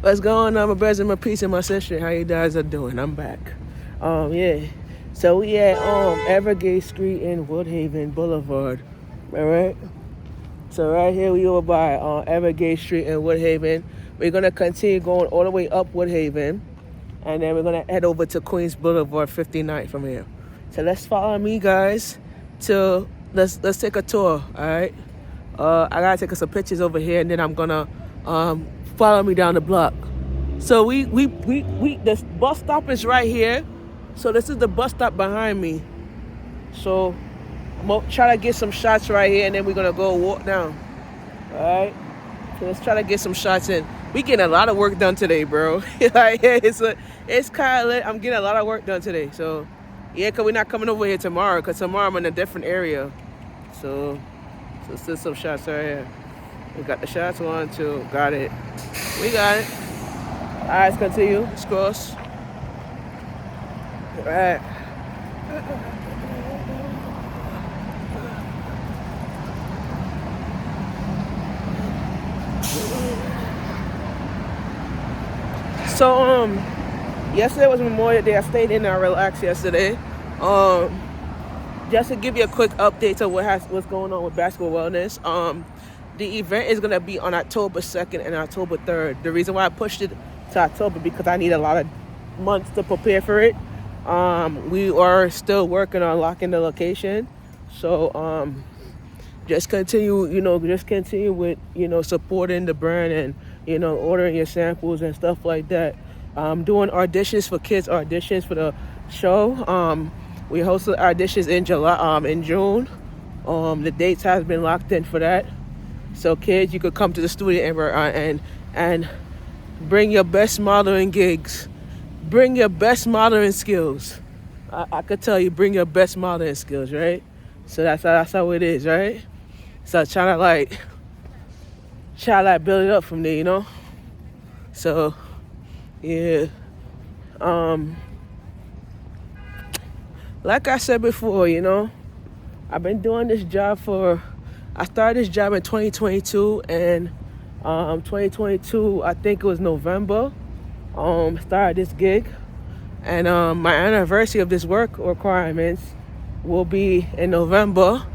What's going on, my brothers and my peace and my sister? How you guys are doing? I'm back. Yeah. So we at Evergate Street in Woodhaven Boulevard. All right. So right here we over by Evergate Street in Woodhaven. We're gonna continue going all the way up Woodhaven, and then we're gonna head over to Queens Boulevard 59 from here. So let's follow me, guys. To let's take a tour. All right. I gotta take some pictures over here, and then I'm gonna follow me down the block. So the bus stop is right here. So this is the bus stop behind me. So I'm gonna try to get some shots right here, and then we're gonna go walk down. All right. So let's try to get some shots in. We getting a lot of work done today, bro. Like, it's kind of lit. I'm getting a lot of work done today. So yeah, cause we're not coming over here tomorrow. Cause tomorrow I'm in a different area. So let's do some shots right here. We got the shots. 1, 2. Got it. We got it. All right, let's continue. Let's cross. All right. So yesterday was Memorial Day. I stayed in and I relaxed yesterday. Just to give you a quick update to what's going on with Basketball Wellness. The event is gonna be on October 2nd and October 3rd. The reason why I pushed it to October because I need a lot of months to prepare for it. We are still working on locking the location. So just continue with, supporting the brand and, ordering your samples and stuff like that. Doing auditions for kids, auditions for the show. We hosted auditions in June. The dates has been locked in for that. So kids, you could come to the studio and bring your best modeling gigs. Bring your best modeling skills. I could tell you, bring your best modeling skills, right? So that's how it is, right? So trying to build it up from there, So yeah. Like I said before, I've been doing this job I started this job in 2022, and 2022, I think it was November, started this gig. And my anniversary of this work requirements will be in November.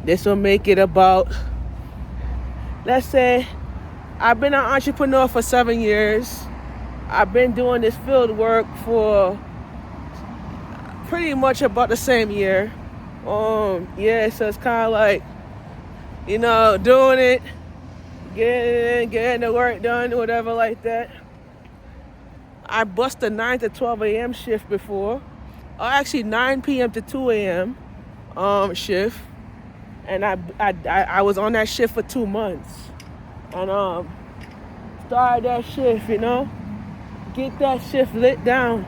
This will make it about, let's say, I've been an entrepreneur for 7 years. I've been doing this field work for pretty much about the same year. So it's kind of like, doing it, getting the work done, whatever like that. I bust a 9 to 12 a.m. shift before, or actually 9 p.m. to 2 a.m. Shift, and I was on that shift for 2 months, and started that shift, get that shift lit down,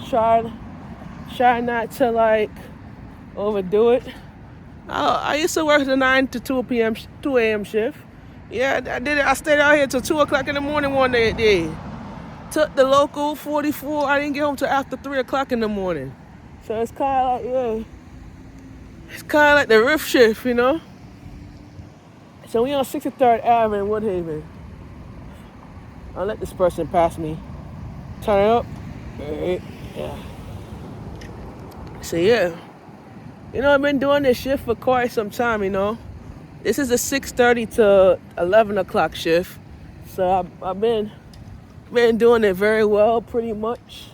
try not to like overdo it. I used to work the 9 to 2 a.m. shift. Yeah, I did it. I stayed out here till 2 o'clock in the morning one day. Took the local 44. I didn't get home till after 3 o'clock in the morning. So it's kind of like, it's kind of like the riff shift, So we on 63rd Ave in Woodhaven. I'll let this person pass me. Turn it up. All right. Yeah. So yeah. I've been doing this shift for quite some time, This is a 6:30 to 11 o'clock shift. So I've been doing it very well, pretty much.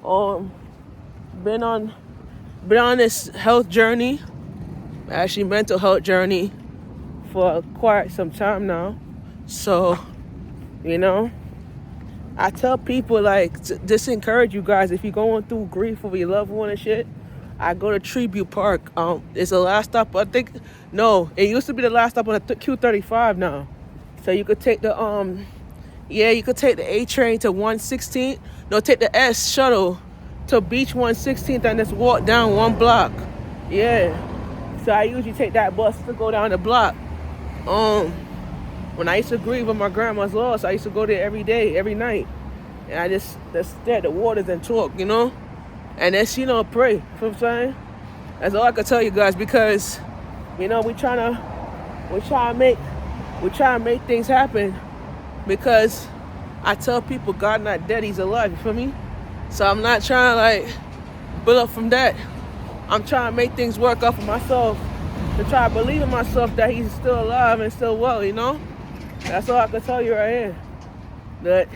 Been on this health journey, actually mental health journey, for quite some time now. So, I tell people just encourage you guys, if you're going through grief over your loved one and shit, I go to Tribute Park. It's the last stop. I think it used to be the last stop on the Q35 now. So you could take the you could take the A train to 116th. No, take the S shuttle to Beach 116th and just walk down one block. Yeah. So I usually take that bus to go down the block. When I used to grieve when my grandma's lost, I used to go there every day, every night. And I just stare at the waters and talk, And that's, pray. You know what I'm saying? That's all I can tell you guys, because, we trying to make things happen, because I tell people God not dead, he's alive, you feel me? So I'm not trying to like build up from that. I'm trying to make things work out for myself, to try to believe in myself that he's still alive and still well, you know? That's all I can tell you right here. That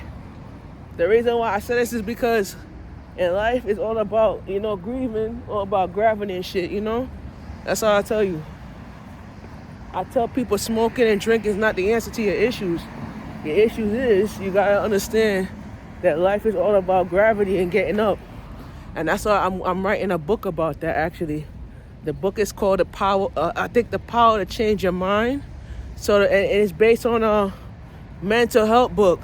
the reason why I say this is because in life it's all about, you know, grieving, all about gravity and shit, you know? That's all I tell you. I tell people smoking and drinking is not the answer to your issues. Your issues is you gotta understand that life is all about gravity and getting up. And that's why I'm writing a book about that, actually. The book is called The Power to Change Your Mind. So and it's based on a mental health book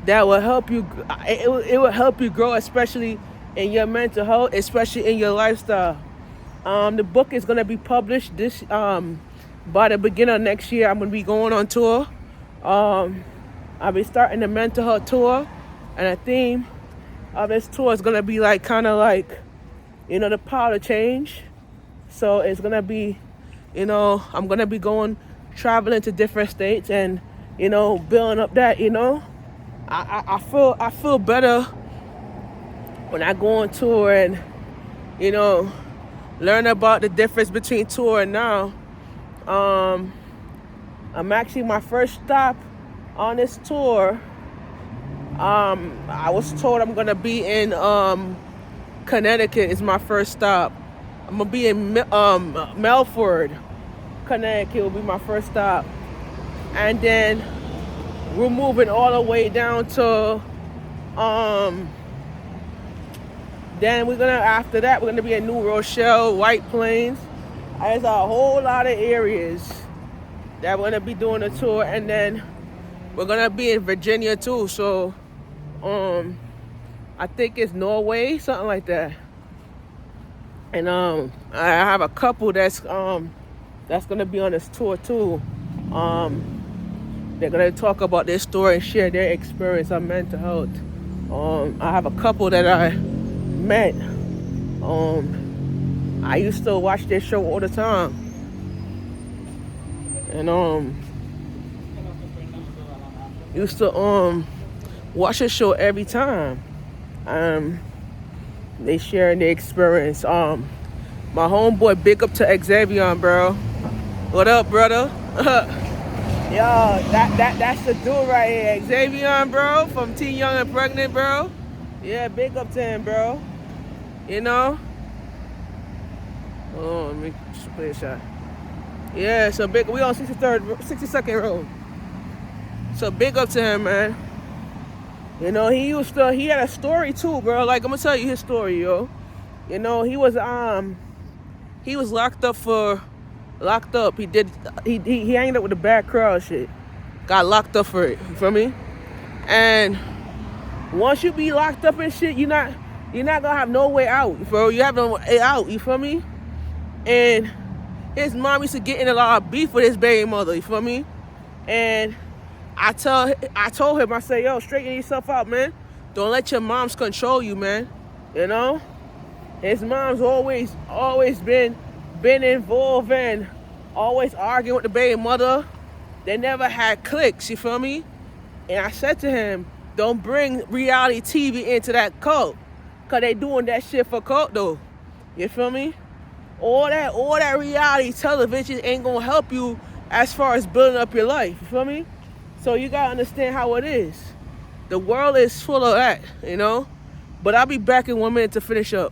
that will help you. It will help you grow, especially in your mental health, especially in your lifestyle. The book is gonna be published this by the beginning of next year. I'm gonna be going on tour. I'll be starting the mental health tour, and the theme of this tour is gonna be like kind of like, you know, the power to change. So it's gonna be, you know, I'm gonna be traveling to different states and, you know, building up that, you know. I feel better when I go on tour and, you know, learn about the difference between tour and now. I'm actually my first stop on this tour. I was told I'm gonna be in Connecticut is my first stop. I'm gonna be in Melford, Connecticut will be my first stop, and then we're moving all the way down to then after that we're gonna be in New Rochelle, White Plains. There's a whole lot of areas that we're gonna be doing a tour, and then we're gonna be in Virginia too. So I think it's Norway, something like that. And I have a couple that's gonna be on this tour too. They're gonna talk about their story and share their experience on mental health. I have a couple that I met. I used to watch their show all the time, and used to watch the show every time. They sharing their experience. My homeboy, big up to Xavier, bro. What up, brother? Yo, that's the dude right here, Xavier, bro, from Teen Young and Pregnant, bro. Yeah, big up to him, bro. You know? Oh, let me just play a shot. Yeah, so big. We on 62nd road. So big up to him, man. You know, he had a story too, bro. Like, I'm gonna tell you his story, yo. You know, he was locked up. He hanged up with the bad crowd shit. Got locked up for it. You feel me? And once you be locked up and shit, you're not gonna have no way out, bro. You have no way out. You feel me? And his mom used to get in a lot of beef with his baby mother. You feel me? And I told him, I said, yo, straighten yourself out, man. Don't let your moms control you, man. You know? His mom's always been involved and always arguing with the baby mother. They never had cliques, you feel me? And I said to him, don't bring reality TV into that cult, because they doing that shit for cult, though. You feel me? All that reality television ain't gonna help you as far as building up your life, you feel me? So you gotta understand how it is. The world is full of that, you know? But I'll be back in 1 minute to finish up.